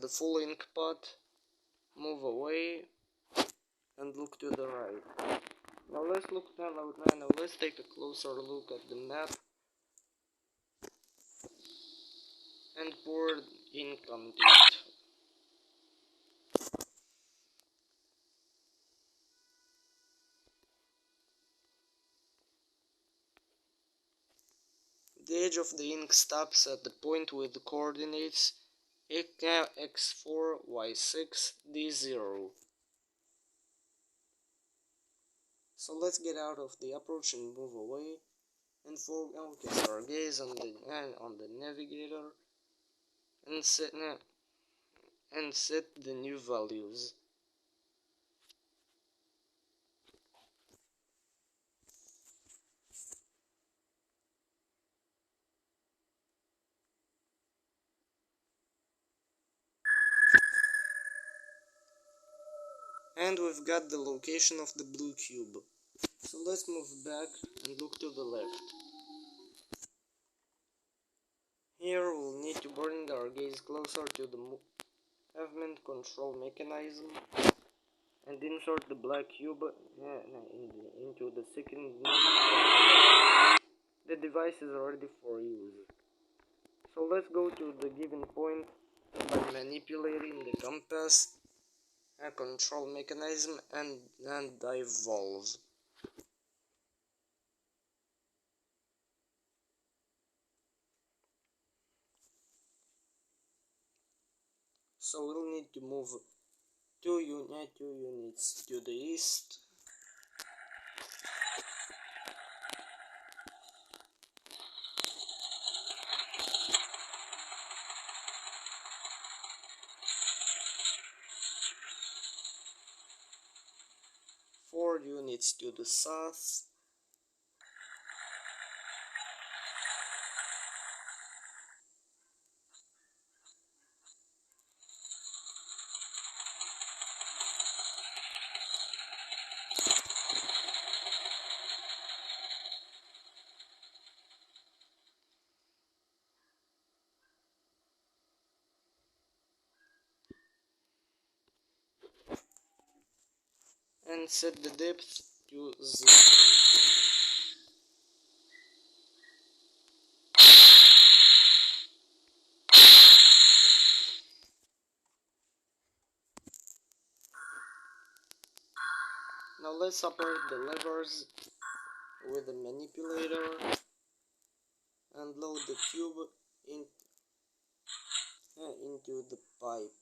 A: the full ink pot, move away, and look to the right. Now let's take a closer look at the map and pour ink onto it. The edge of the ink stops at the point with the coordinates x4, y6, d0. So let's get out of the approach and move away and focus our gaze on the navigator and set the new values. And we've got the location of the blue cube. So let's move back and look to the left. Here we'll need to bring our gaze closer to the movement control mechanism and insert the black cube into the second node. The device is ready for use. So let's go to the given point by manipulating the compass, control mechanism and evolve. So we'll need to move two units to the east. Four units to the south. And set the depth to 0. Now let's operate the levers with the manipulator and load the cube into the pipe.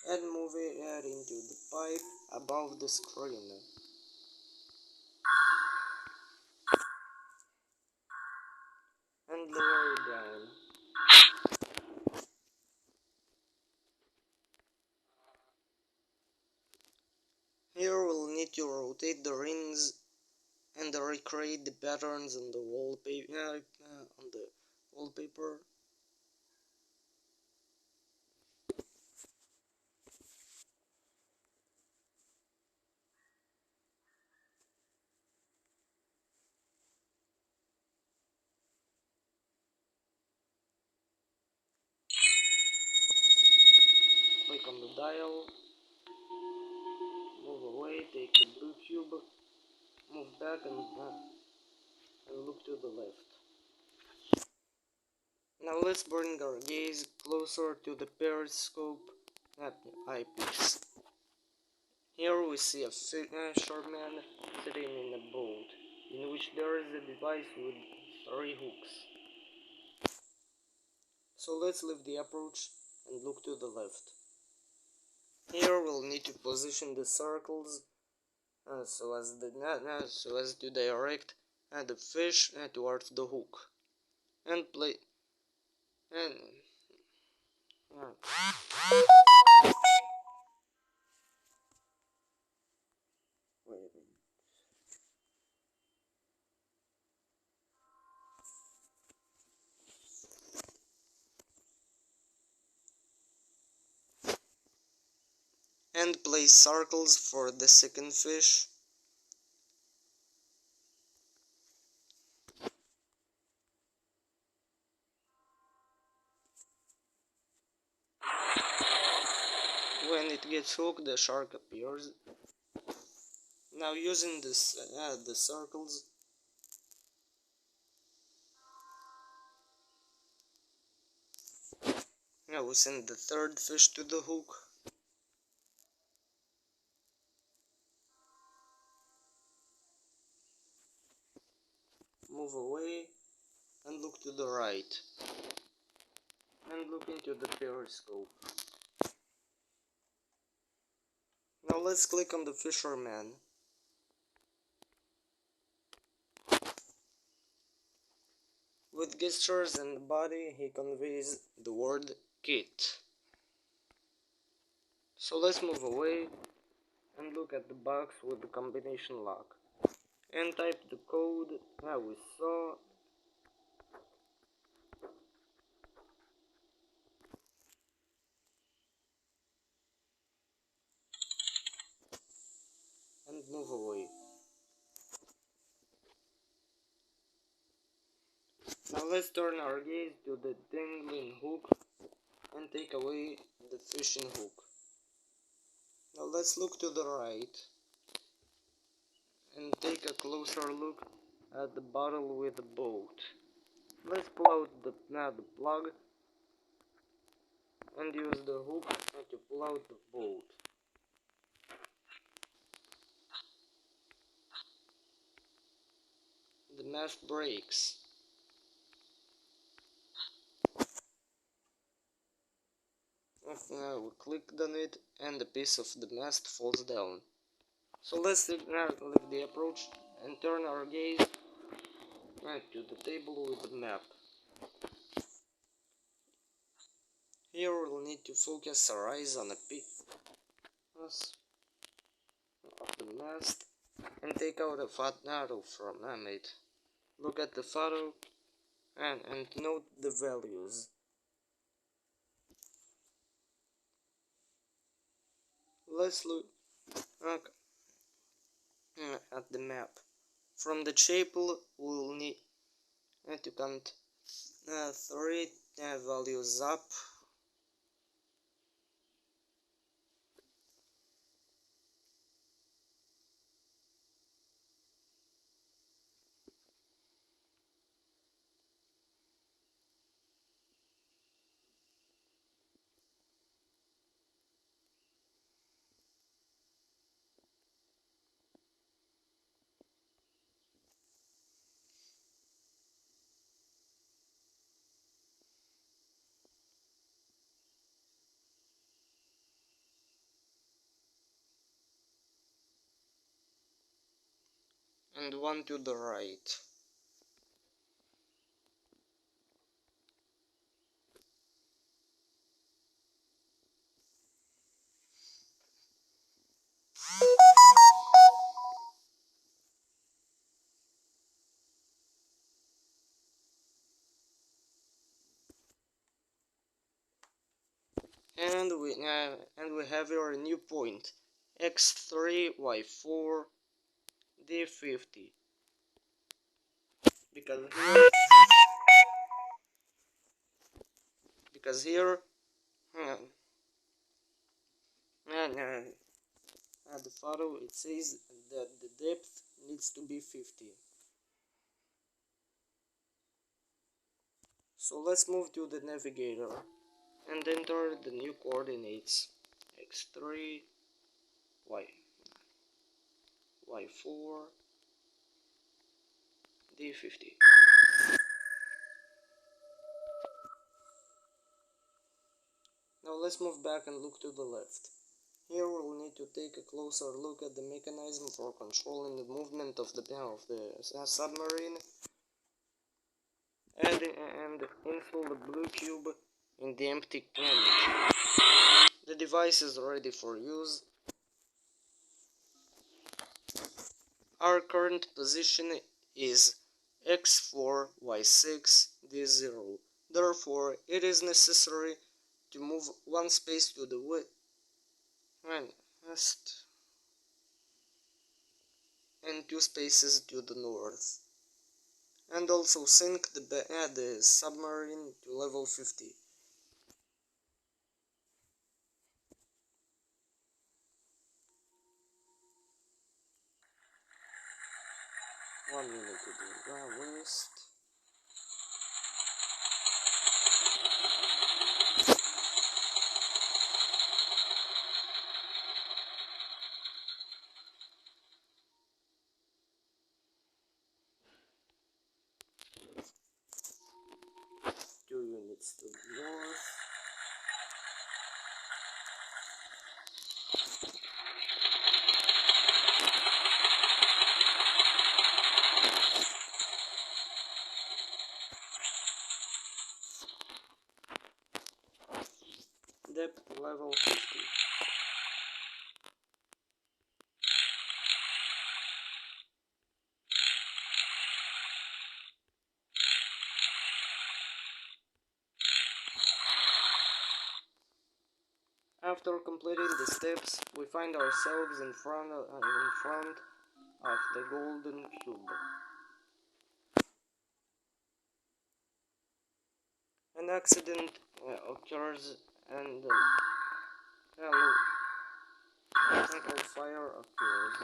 A: And move it into the pipe above the screen. And lower it down. Here we'll need to rotate the rings and recreate the patterns on the wallpaper. Click on the dial, move away, take the blue cube, move back and look to the left. Now let's bring our gaze closer to the periscope eyepiece. Here we see a fisherman sitting in a boat, in which there is a device with 3 hooks. So let's leave the approach and look to the left. Here we'll need to position the circles so as to direct the fish towards the hook and play and wait a minute. and place circles for the second fish. When it gets hooked, the shark appears. Now using the circles, now we send the third fish to the hook. Move away and look to the right. And look into the periscope. Now let's click on the fisherman. With gestures and body, he conveys the word kit. So let's move away and look at the box with the combination lock. And type the code that we saw. And move away. Now let's turn our gaze to the dangling hook and take away the fishing hook. Now let's look to the right and take a closer look at the bottle with the boat. Let's pull out the plug and use the hook to pull out the bolt. The mast breaks. Now we clicked on it and a piece of the mast falls down. So let's now leave the approach and turn our gaze to the table with the map. Here we'll need to focus our eyes on a piece of the mast and take out a photo from it. Look at the photo and note the values. Let's look at the map. From the chapel we'll need to count 3 values up. And 1 to the right. And we have here a new point, x3, y4, d50. Because here at the photo it says that the depth needs to be 50. So let's move to the navigator and enter the new coordinates, x3, y4, d50. Now let's move back and look to the left. Here we'll need to take a closer look at the mechanism for controlling the movement of the submarine and install the blue cube in the empty cannon. The device is ready for use. Our current position is x4, y6, d0. Therefore, it is necessary to move one space to the west, and 2 spaces to the north. And also sink the submarine to level 50. One minute to do west. Two units to the north. Depth level 50. After completing the steps, we find ourselves in front of the golden cube. An accident occurs and technical fire occurs.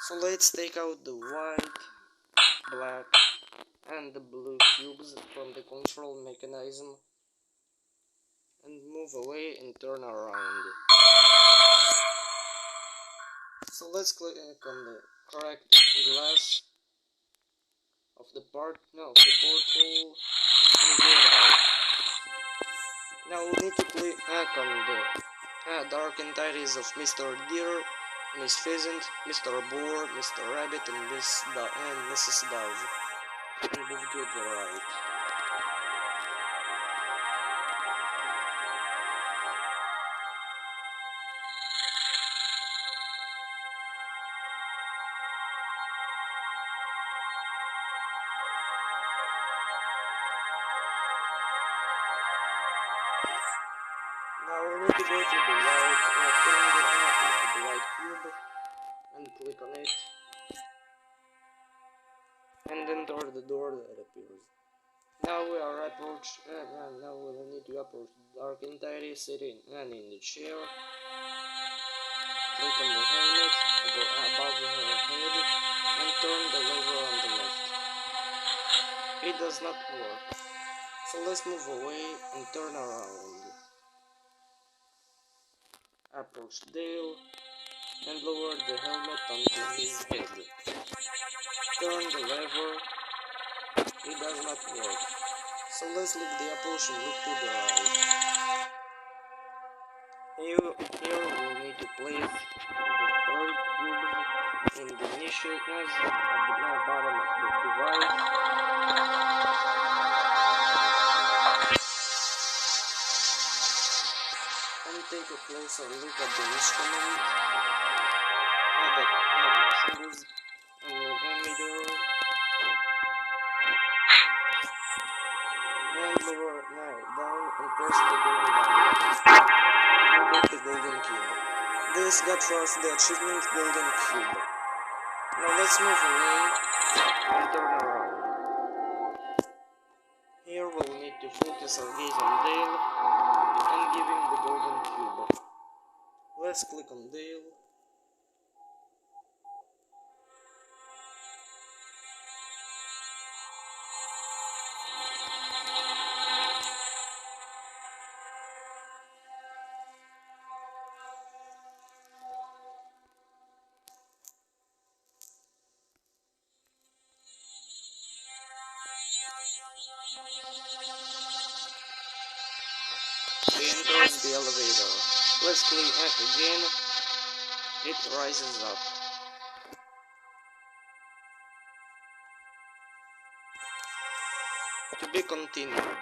A: So let's take out the white, black, and the blue cubes from the control mechanism and move away and turn around. So let's click on the correct glass of the porthole and get out. Now we need to click on the dark entities of Mr. Deer, Miss Pheasant, Mr. Boar, Mr. Rabbit, and Mrs. Dove, and move to the right. Now we need to go to the white cube and click on it and enter the door that appears. Now we will need to approach the dark entity sitting in the chair. Click on the helmet above her head and turn the lever on the left. It does not work. So let's move away and turn around. Approach Dale and lower the helmet onto his head. Turn the lever. It does not work. So let's leave the approach and look to the right. Here we need to place the third cube in the niches at the bottom of the device. And take a closer look at the instrument. Add the symbols and the emitter. And lower down and press the golden button. The golden cube. This got for us the achievement golden cube. Now let's move away and turn around. Here we'll need to focus our gaze on Dale and give him the golden cube. Let's click on Dale. He enters the elevator. Let's click F again. It rises up. To be continued.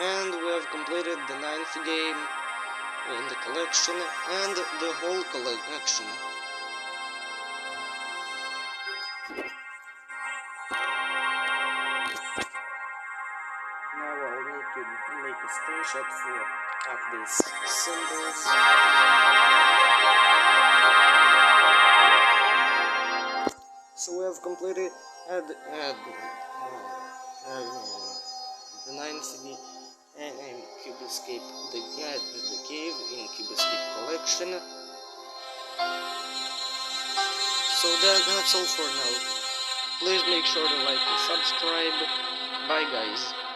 A: And we have completed the 9th game. in the collection and the whole collection. Now I'll need to make a screenshot of these symbols. So we have completed the 9th Cubescape, the cave in Cubescape collection. So that's all for now. Please make sure to like and subscribe. Bye guys.